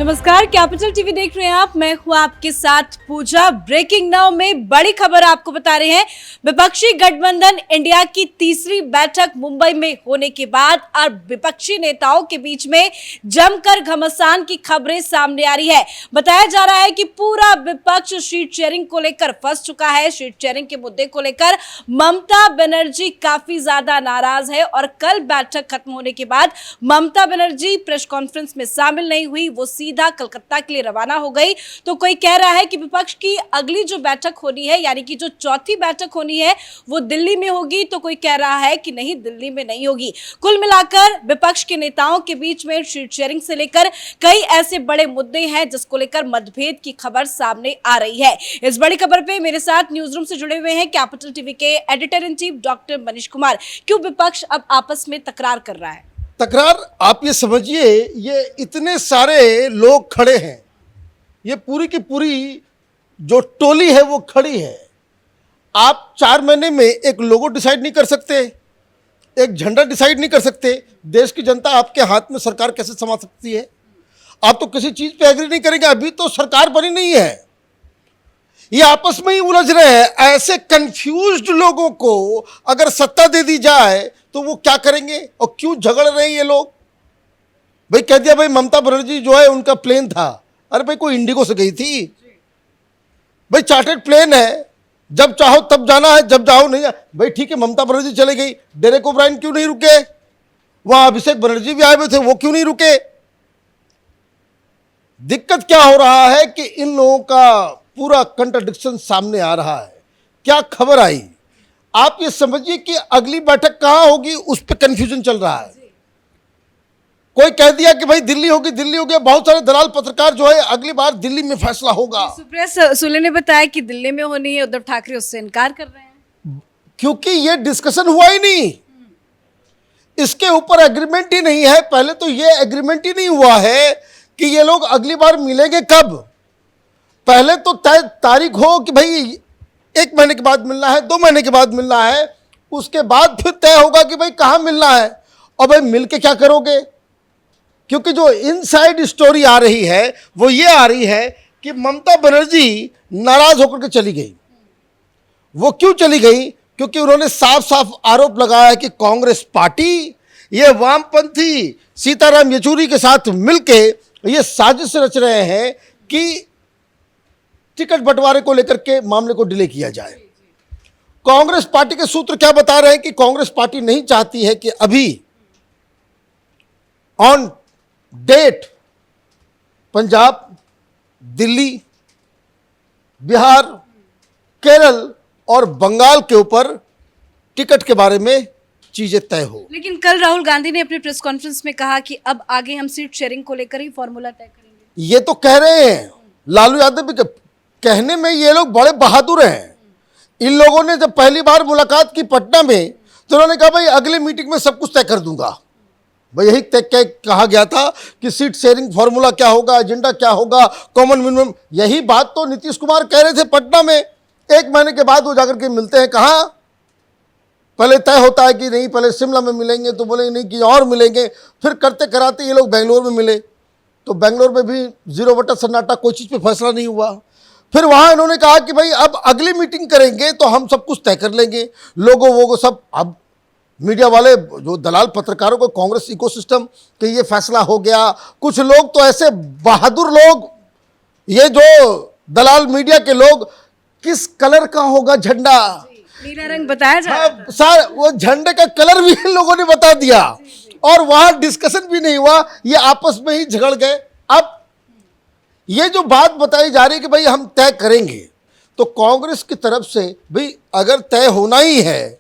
नमस्कार, capital TV देख रहे हैं आप। मैं हूं आपके साथ पूजा। ब्रेकिंग नाउ में बड़ी खबर आपको बता रहे हैं। विपक्षी गठबंधन इंडिया की तीसरी बैठक मुंबई में होने के बाद अब विपक्षी नेताओं के बीच में जमकर घमासान की खबरें सामने आ रही है। बताया जा रहा है कि पूरा विपक्ष सीट शेयरिंग को लेकर फंस चुका है। सीट शेयरिंग के मुद्दे को लेकर ममता बनर्जी काफी ज्यादा नाराज है और कल बैठक खत्म होने के बाद ममता बनर्जी प्रेस कॉन्फ्रेंस में शामिल नहीं हुई, वो सीधा कलकत्ता के लिए रवाना हो गई। तो कोई कह रहा है कि विपक्ष की अगली जो बैठक होनी है, यानी कि जो चौथी बैठक होनी है, वो दिल्ली में होगी। तो कोई कह रहा है कि नहीं, दिल्ली में नहीं होगी। कुल मिलाकर विपक्ष के नेताओं के बीच में सीट शेयरिंग से लेकर कई ऐसे बड़े मुद्दे हैं जिसको लेकर मतभेद की खबर सामने आ रही है। इस बड़ी खबर पे मेरे साथ न्यूज रूम से जुड़े हुए हैं कैपिटल टीवी के editor in chief doctor Manish Kumar. क्यों विपक्ष अब आपस में तकरार कर रहा है? तकरार आप ये समझिए, ये इतने सारे लोग खड़े हैं, ये पूरी की पूरी जो टोली है वो खड़ी है। आप 4 महीने में एक लोगो डिसाइड नहीं कर सकते, एक झंडा डिसाइड नहीं कर सकते। देश की जनता आपके हाथ में सरकार कैसे संभाल सकती है? आप तो किसी चीज पे एग्री नहीं करेंगे। अभी तो सरकार बनी नहीं है, ये आपस में ही उलझ रहे हैं। ऐसे कंफ्यूज्ड लोगों को अगर सत्ता दे दी जाए तो वो क्या करेंगे और क्यों झगड़ रहे हैं ये लोग? भाई कह दिया भाई ममता बनर्जी जो है उनका प्लेन था। अरे भाई कोई इंडिगो से गई थी? भाई चार्टर्ड प्लेन है, जब चाहो तब जाना है, जब चाहो नहीं। भाई ठीक है, ममता बनर्जी चले गई, डेरेक ओब्रायन क्यों नहीं रुके? वहां अभिषेक बनर्जी भी आए हुए थे, वो क्यों नहीं रुके? दिक्कत क्या हो रहा है कि इन लोगों का पूरा कंट्राडिक्शन सामने आ रहा है। क्या खबर आई? आप ये समझिए कि अगली बैठक कहां होगी, उस पर कंफ्यूजन चल रहा है। कोई कह दिया कि भाई दिल्ली होगी, दिल्ली होगी। बहुत सारे दलाल पत्रकार जो है अगली बार दिल्ली में फैसला होगा। सुप्रिया सुले ने बताया कि दिल्ली में होनी है, उद्धव ठाकरे उससे इनकार कर रहे हैं क्योंकि ये डिस्कशन हुआ ही नहीं, इसके ऊपर एग्रीमेंट ही नहीं है। पहले तो ये एग्रीमेंट ही नहीं हुआ है कि ये लोग अगली बार मिलेंगे कब। पहले तो तय तारीख हो कि भाई 1 महीने के बाद मिलना है, 2 महीने के बाद मिलना है, उसके बाद फिर तय होगा कि भाई कहाँ मिलना है और भाई मिल के क्या करोगे। क्योंकि जो इनसाइड स्टोरी आ रही है वो ये आ रही है कि ममता बनर्जी नाराज होकर के चली गई। वो क्यों चली गई? क्योंकि उन्होंने साफ साफ आरोप लगाया कि कांग्रेस पार्टी ये वामपंथी सीताराम येचुरी के साथ मिलके ये साजिश रच रहे हैं कि टिकट बंटवारे को लेकर के मामले को डिले किया जाए। कांग्रेस पार्टी के सूत्र क्या बता रहे हैं कि कांग्रेस पार्टी नहीं चाहती है कि अभी ऑन डेट पंजाब, दिल्ली, बिहार, केरल और बंगाल के ऊपर टिकट के बारे में चीजें तय हो। लेकिन कल राहुल गांधी ने अपनी प्रेस कॉन्फ्रेंस में कहा कि अब आगे हम सीट शेयरिंग को लेकर ही फॉर्मूला तय करेंगे। ये तो कह रहे हैं, लालू यादव भी कहने में ये लोग बड़े बहादुर हैं। इन लोगों ने जब पहली बार मुलाकात की पटना में तो उन्होंने कहा भाई अगले मीटिंग में सब कुछ तय कर दूंगा। भाई यही तय कहा गया था कि सीट शेयरिंग फॉर्मूला क्या होगा, एजेंडा क्या होगा, कॉमन मिनिमम। यही बात तो नीतीश कुमार कह रहे थे पटना में। 1 महीने के बाद वो जाकर के मिलते हैं। कहाँ पहले तय होता है कि नहीं, पहले शिमला में मिलेंगे तो बोलेंगे नहीं कि और मिलेंगे। फिर करते कराते ये लोग बेंगलोर में मिले तो बेंगलोर में भी 0 सन्नाटा, कोई चीज़ पे फैसला नहीं हुआ। फिर वहाँ इन्होंने कहा कि भाई अब अगली मीटिंग करेंगे तो हम सब कुछ तय कर लेंगे। लोगों वो सब, अब मीडिया वाले जो दलाल पत्रकारों को कांग्रेस इकोसिस्टम कि ये फैसला हो गया। कुछ लोग तो ऐसे बहादुर लोग, ये जो दलाल मीडिया के लोग, किस कलर का होगा झंडा, नीला रंग बताया जा रहा था। सारे वो झंडे का कलर भी इन लोगों ने बता दिया और वहां डिस्कशन भी नहीं हुआ, ये आपस में ही झगड़ गए। अब ये जो बात बताई जा रही है कि भाई हम तय करेंगे, तो कांग्रेस की तरफ से भाई अगर तय होना ही है,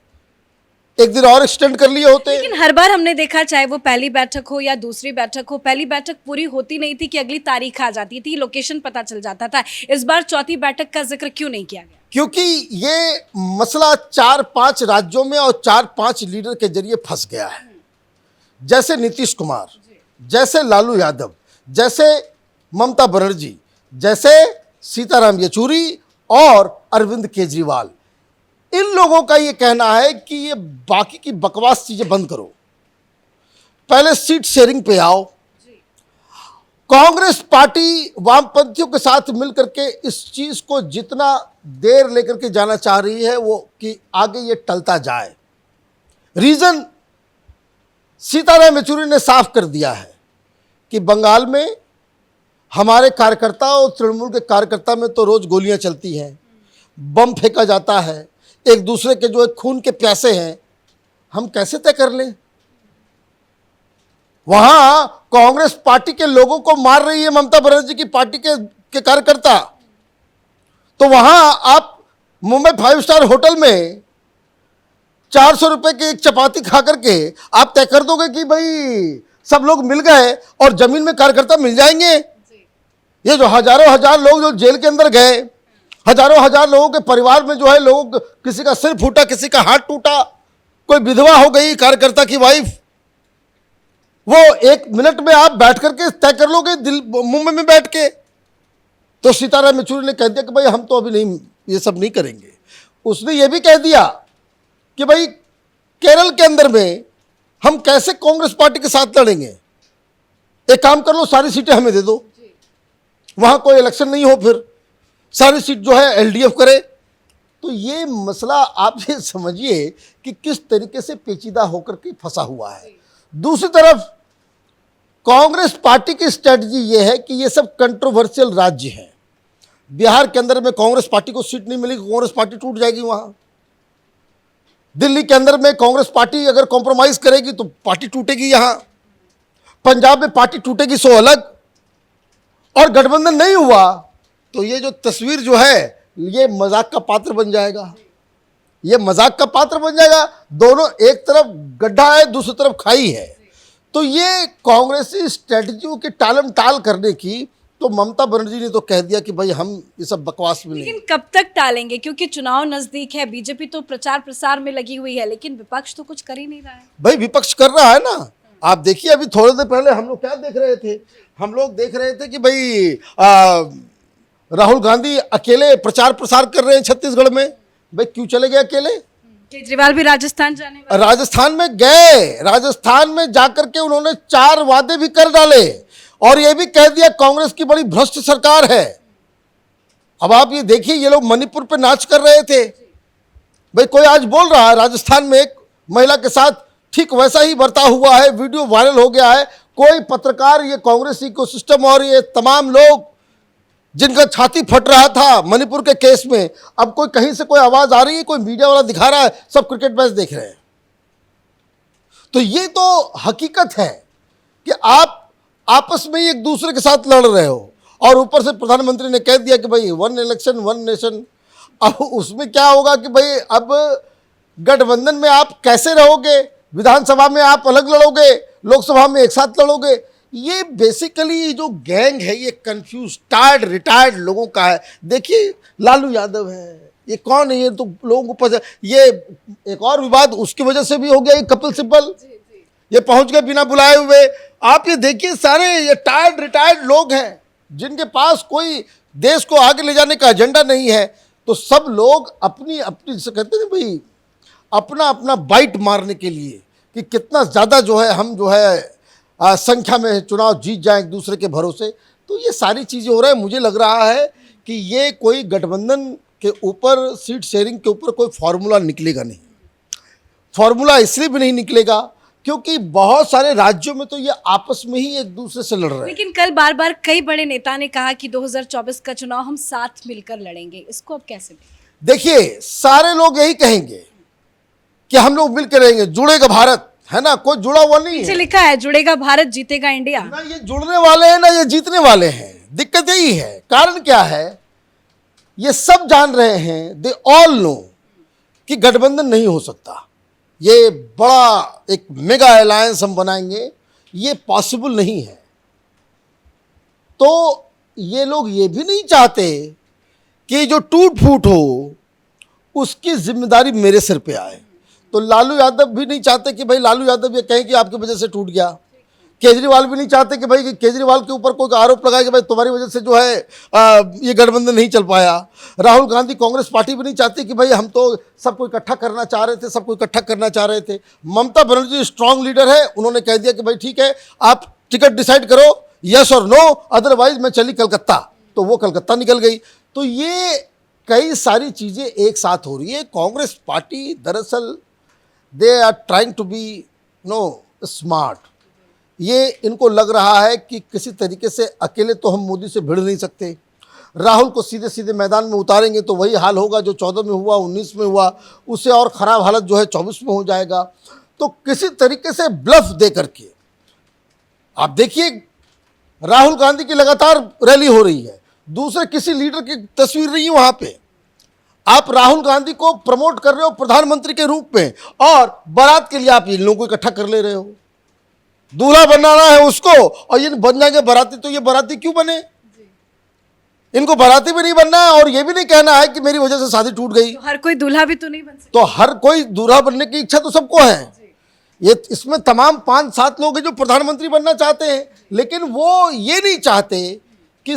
एक दिन और एक्सटेंड कर लिए होते। लेकिन हर बार हमने देखा, चाहे वो पहली बैठक हो या दूसरी बैठक हो, पहली बैठक पूरी होती नहीं थी कि अगली तारीख आ जाती थी, लोकेशन पता चल जाता था। इस बार चौथी बैठक का जिक्र क्यों नहीं किया गया? क्योंकि ये मसला 4-5 राज्यों में और 4-5 लीडर के जरिए फंस गया है। जैसे नीतीश कुमार, जैसे लालू यादव, जैसे ममता बनर्जी, जैसे सीताराम येचुरी और अरविंद केजरीवाल। इन लोगों का ये कहना है कि ये बाकी की बकवास चीजें बंद करो, पहले सीट शेयरिंग पे आओ। कांग्रेस पार्टी वामपंथियों के साथ मिलकर के इस चीज को जितना देर लेकर के जाना चाह रही है वो कि आगे ये टलता जाए। रीजन सीताराम येचुरी ने साफ कर दिया है कि बंगाल में हमारे कार्यकर्ता और तृणमूल के कार्यकर्ता में तो रोज गोलियां चलती हैं, बम फेंका जाता है, एक दूसरे के जो खून के प्यासे हैं, हम कैसे तय कर लें? वहां कांग्रेस पार्टी के लोगों को मार रही है ममता बनर्जी की पार्टी के कार्यकर्ता, तो वहां आप मुंबई 5 स्टार होटल में 400 रुपए की एक चपाती खा करके आप तय कर दोगे कि भाई सब लोग मिल गए और जमीन में कार्यकर्ता मिल जाएंगे? ये जो हजारों हजार लोग जो जेल के अंदर गए, हजारों हजार लोगों के परिवार में जो है लोग, किसी का सिर फूटा, किसी का हाथ टूटा, कोई विधवा हो गई कार्यकर्ता की वाइफ, वो 1 मिनट में आप बैठ करके तय कर लोगे मुंबई में बैठ के? तो सीताराम येचुरी ने कह दिया कि भाई हम तो अभी नहीं, ये सब नहीं करेंगे। उसने ये भी कह दिया कि भाई केरल के अंदर में हम कैसे कांग्रेस पार्टी के साथ लड़ेंगे? एक काम कर लो, सारी सीटें हमें दे दो, वहां कोई इलेक्शन नहीं हो, फिर सारी सीट जो है एलडीएफ करे। तो ये मसला आप ये समझिए कि किस तरीके से पेचीदा होकर के फंसा हुआ है। दूसरी तरफ कांग्रेस पार्टी की स्ट्रेटजी ये है कि ये सब कंट्रोवर्शियल राज्य हैं। बिहार के अंदर में कांग्रेस पार्टी को सीट नहीं मिलेगी, कांग्रेस पार्टी टूट जाएगी वहां। दिल्ली के अंदर में कांग्रेस पार्टी अगर कॉम्प्रोमाइज करेगी तो पार्टी टूटेगी यहां। पंजाब में पार्टी टूटेगी सो अलग, और गठबंधन नहीं हुआ तो ये जो तस्वीर जो है ये मजाक का पात्र बन जाएगा। ये मजाक का पात्र बन जाएगा। दोनों, एक तरफ गड्ढा है, दूसरी तरफ खाई है। तो ये कांग्रेसी स्ट्रेटजियों की टालम टाल करने की, तो ममता बनर्जी ने तो कह दिया कि भाई हम ये सब बकवास में नहीं। लेकिन कब तक टालेंगे? क्योंकि चुनाव नजदीक है, बीजेपी तो प्रचार प्रसार में लगी हुई है, लेकिन विपक्ष तो कुछ कर ही नहीं रहा है। भाई विपक्ष कर रहा है ना। आप देखिए, अभी थोड़ी देर पहले हम लोग क्या देख रहे थे? हम लोग देख रहे थे कि भाई राहुल गांधी अकेले प्रचार प्रसार कर रहे हैं छत्तीसगढ़ में। भाई क्यों चले गए अकेले? केजरीवाल भी राजस्थान जाने वाले। राजस्थान में गए, राजस्थान में जाकर के उन्होंने 4 वादे भी कर डाले और ये भी कह दिया कांग्रेस की बड़ी भ्रष्ट सरकार है। अब आप ये देखिए, ये लोग मणिपुर पे नाच कर रहे थे। भाई कोई आज बोल रहा है राजस्थान में एक महिला के साथ ठीक वैसा ही बर्ताव हुआ है, वीडियो वायरल हो गया है। कोई पत्रकार, ये कांग्रेस इकोसिस्टम और ये तमाम लोग जिनका छाती फट रहा था मणिपुर के केस में, अब कोई कहीं से कोई आवाज आ रही है, कोई मीडिया वाला दिखा रहा है, सब क्रिकेट मैच देख रहे हैं। तो ये तो हकीकत है कि आप आपस में ही एक दूसरे के साथ लड़ रहे हो, और ऊपर से प्रधानमंत्री ने कह दिया कि भाई 1 इलेक्शन 1 नेशन। अब उसमें क्या होगा कि भाई अब गठबंधन में आप कैसे रहोगे? विधानसभा में आप अलग लड़ोगे, लोकसभा में एक साथ लड़ोगे। ये बेसिकली जो गैंग है ये कंफ्यूज टायर्ड रिटायर्ड लोगों का है। देखिए लालू यादव है, ये कौन है? ये तो लोगों को पता। ये एक और विवाद उसकी वजह से भी हो गया, ये कपिल सिब्बल ये पहुंच गए बिना बुलाए हुए। आप ये देखिए, सारे ये टायर्ड रिटायर्ड लोग हैं जिनके पास कोई देश को आगे ले जाने का एजेंडा नहीं है। तो सब लोग अपनी अपनी, जिसे कहते हैं भाई, अपना अपना बाइट मारने के लिए कि कितना ज़्यादा जो है हम जो है संख्या में चुनाव जीत जाएं एक दूसरे के भरोसे। तो ये सारी चीज़ें हो रहा है। मुझे लग रहा है कि ये कोई गठबंधन के ऊपर, सीट शेयरिंग के ऊपर कोई फार्मूला निकलेगा नहीं। फार्मूला इसलिए भी नहीं निकलेगा क्योंकि बहुत सारे राज्यों में तो ये आपस में ही एक दूसरे से लड़ रहे हैं। लेकिन कल बार बार कई बड़े नेता ने कहा कि 2024 का चुनाव हम साथ मिलकर लड़ेंगे, इसको अब कैसे देखिए, सारे लोग यही कहेंगे कि हम लोग मिलकर रहेंगे, जुड़ेगा भारत, है ना? कोई जुड़ा हुआ नहीं है। लिखा है जुड़ेगा भारत, जीतेगा इंडिया। ना ये जुड़ने वाले हैं ना ये जीतने वाले हैं। दिक्कत यही है। कारण क्या है? ये सब जान रहे हैं, दे ऑल नो कि गठबंधन नहीं हो सकता। ये बड़ा एक मेगा अलायंस हम बनाएंगे, ये पॉसिबल नहीं है। तो ये लोग ये भी नहीं चाहते कि जो टूट फूट हो उसकी जिम्मेदारी मेरे सिर पे आए। तो लालू यादव भी नहीं चाहते कि भाई लालू यादव ये कहें कि आपकी वजह से टूट गया। केजरीवाल भी नहीं चाहते कि भाई केजरीवाल के ऊपर कोई आरोप लगाए कि भाई तुम्हारी वजह से जो है ये गठबंधन नहीं चल पाया। राहुल गांधी कांग्रेस पार्टी भी नहीं चाहती कि भाई हम तो सबको इकट्ठा करना चाह रहे थे, सबको इकट्ठा करना चाह रहे थे। ममता बनर्जी स्ट्रांग लीडर है, उन्होंने कह दिया कि भाई ठीक है, आप टिकट डिसाइड करो, यस और नो, अदरवाइज मैं चली कलकत्ता। तो वो कलकत्ता निकल गई। तो ये कई सारी चीजें एक साथ हो रही है। कांग्रेस पार्टी दरअसल they are trying to be no smart. ये इनको लग रहा है कि किसी तरीके से अकेले तो हम मोदी से भिड़ नहीं सकते, राहुल को सीधे सीधे मैदान में उतारेंगे तो वही हाल होगा जो 14 में हुआ, 19 में हुआ, उससे और ख़राब हालत जो है 24 में हो जाएगा। तो किसी तरीके से ब्लफ दे करके आप देखिए, राहुल गांधी की लगातार रैली हो रही है, दूसरे किसी लीडर की तस्वीर नहीं है वहाँ पे। आप राहुल गांधी को प्रमोट कर रहे हो प्रधानमंत्री के रूप में, और बारात के लिए आप इन लोगों को इकट्ठा कर ले रहे हो। दूल्हा बनाना है उसको, और ये बन जाएंगे बाराती। तो ये बाराती क्यों बने? इनको बाराती भी नहीं बनना है, और ये भी नहीं कहना है कि मेरी वजह से शादी टूट गई। तो हर कोई दूल्हा भी तो नहीं बन सकता। तो हर कोई दूल्हा बनने की इच्छा तो सबको है। ये इसमें तमाम 5-7 लोग हैं जो प्रधानमंत्री बनना चाहते हैं, लेकिन वो ये नहीं चाहते कि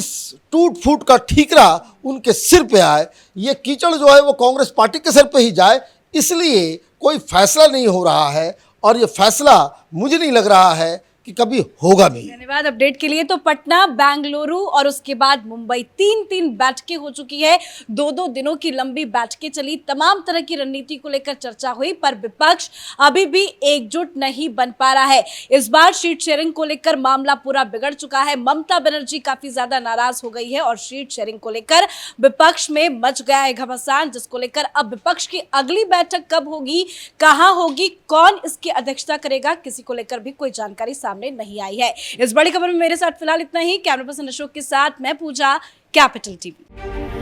टूट फूट का ठीकरा उनके सिर पे आए, ये कीचड़ जो है वो कांग्रेस पार्टी के सिर पे ही जाए। इसलिए कोई फैसला नहीं हो रहा है, और ये फैसला मुझे नहीं लग रहा है कि कभी होगा भी। धन्यवाद अपडेट के लिए। तो पटना, बेंगलुरु और उसके बाद मुंबई, 3-3 बैठकें हो चुकी है। 2-2 दिनों की लंबी बैठकें चली, तमाम तरह की रणनीति को लेकर चर्चा हुई, पर विपक्ष अभी भी एकजुट नहीं बन पा रहा है। इस बार सीट शेयरिंग को लेकर मामला पूरा बिगड़ चुका है। ममता बनर्जी काफी ज्यादा नाराज हो गई है और सीट शेयरिंग को लेकर विपक्ष में मच गया है घमासान, जिसको लेकर अब विपक्ष की अगली बैठक कब होगी, कहां होगी, कौन इसकी अध्यक्षता करेगा, किसी को लेकर भी कोई जानकारी सामने नहीं आई है। इस बड़ी खबर में मेरे साथ फिलहाल इतना ही। कैमरा पर्सन अशोक के साथ मैं पूजा, कैपिटल टीवी।